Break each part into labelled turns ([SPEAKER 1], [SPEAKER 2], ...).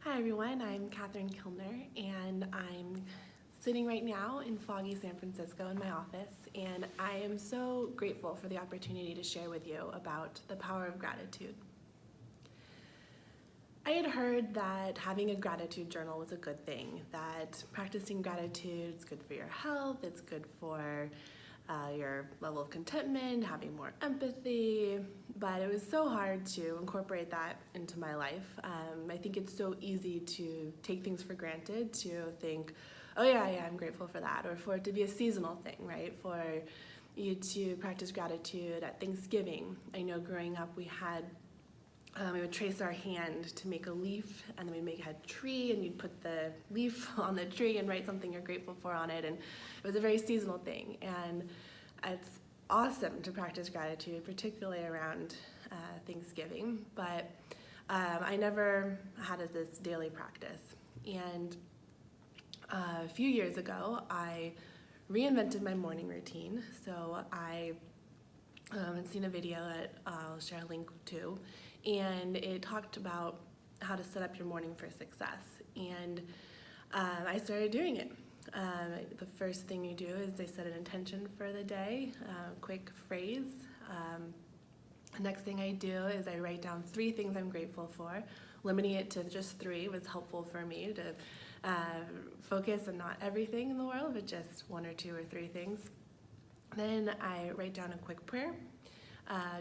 [SPEAKER 1] Hi everyone, I'm Kathryn Kilner and I'm sitting right now in foggy San Francisco in my office, and I am so grateful for the opportunity to share with you about the power of gratitude. I had heard that having a gratitude journal was a good thing, that practicing gratitude is good for your health, it's good for your level of contentment, having more empathy, but it was so hard to incorporate that into my life. I think it's so easy to take things for granted, to think, oh yeah, I'm grateful for that, or for it to be a seasonal thing, right? For you to practice gratitude at Thanksgiving. I know growing up we would trace our hand to make a leaf, and then we'd make a tree, and you'd put the leaf on the tree and write something you're grateful for on it, and it was a very seasonal thing. And it's awesome to practice gratitude, particularly around Thanksgiving, but I never had this daily practice. And a few years ago, I reinvented my morning routine. So I had seen a video that I'll share a link to, and it talked about how to set up your morning for success. And I started doing it. The first thing you do is they set an intention for the day, quick phrase. The next thing I do is I write down 3 things I'm grateful for. Limiting it to just 3 was helpful for me to focus on not everything in the world, but just 1 or 2 or 3 things. Then I write down a quick prayer,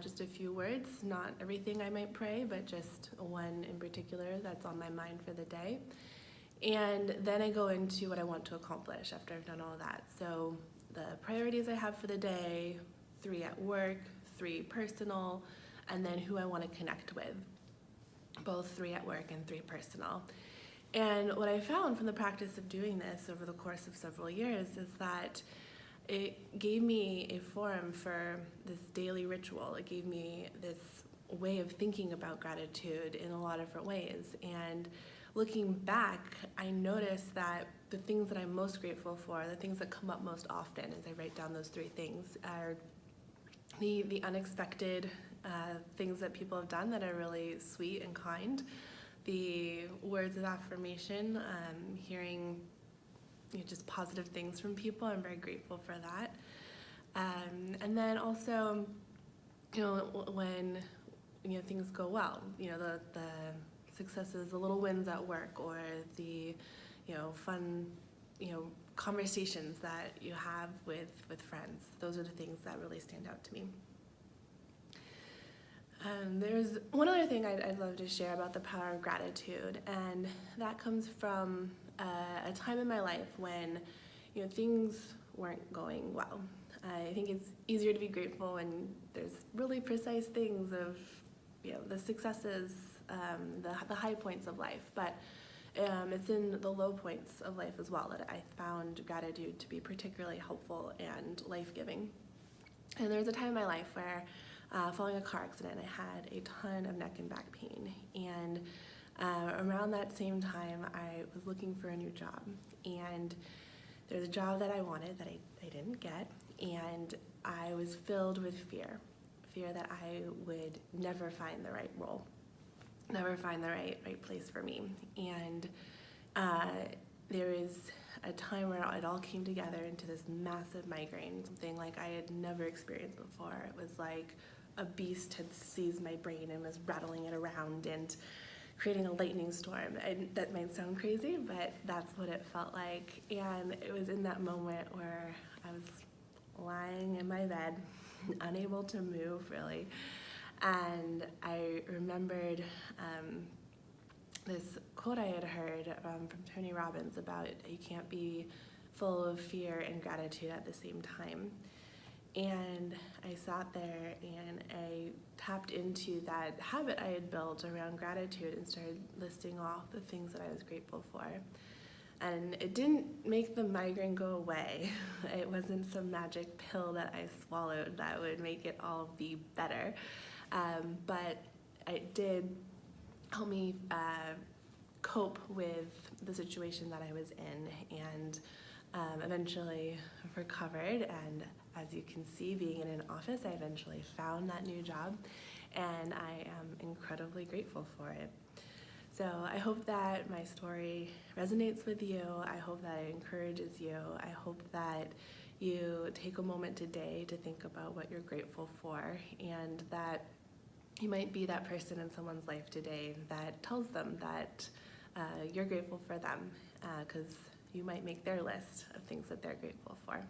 [SPEAKER 1] just a few words, not everything I might pray, but just one in particular that's on my mind for the day. And then I go into what I want to accomplish after I've done all of that. So the priorities I have for the day, 3 at work, 3 personal, and then who I want to connect with, both 3 at work and 3 personal. And what I found from the practice of doing this over the course of several years is that it gave me a forum for this daily ritual. It gave me this way of thinking about gratitude in a lot of different ways. And looking back, I noticed that the things that I'm most grateful for, the things that come up most often as I write down those 3 things, are the unexpected things that people have done that are really sweet and kind, the words of affirmation, hearing just positive things from people. I'm very grateful for that. And then also, when things go well, the successes, the little wins at work, or the fun conversations that you have with friends. Those are the things that really stand out to me. There's one other thing I'd love to share about the power of gratitude, and that comes from a time in my life when things weren't going well. I think it's easier to be grateful when there's really precise things of the successes, the high points of life, but it's in the low points of life as well that I found gratitude to be particularly helpful and life-giving. And there was a time in my life where following a car accident, I had a ton of neck and back pain, and around that same time I was looking for a new job, and there was a job that I wanted that I didn't get, and I was filled with fear that I would never find the right role, never find the right place for me. And there is a time where it all came together into this massive migraine, something like I had never experienced before. It was like a beast had seized my brain and was rattling it around and creating a lightning storm. And that might sound crazy, but that's what it felt like. And it was in that moment where I was lying in my bed, unable to move really, and I remembered this quote I had heard from Tony Robbins about you can't be full of fear and gratitude at the same time. And I sat there and I tapped into that habit I had built around gratitude and started listing off the things that I was grateful for. And it didn't make the migraine go away. It wasn't some magic pill that I swallowed that would make it all be better. But it did help me cope with the situation that I was in, and eventually recovered. And as you can see, being in an office, I eventually found that new job, and I am incredibly grateful for it. So I hope that my story resonates with you. I hope that it encourages you. I hope that you take a moment today to think about what you're grateful for, and that you might be that person in someone's life today that tells them that you're grateful for them, because you might make their list of things that they're grateful for.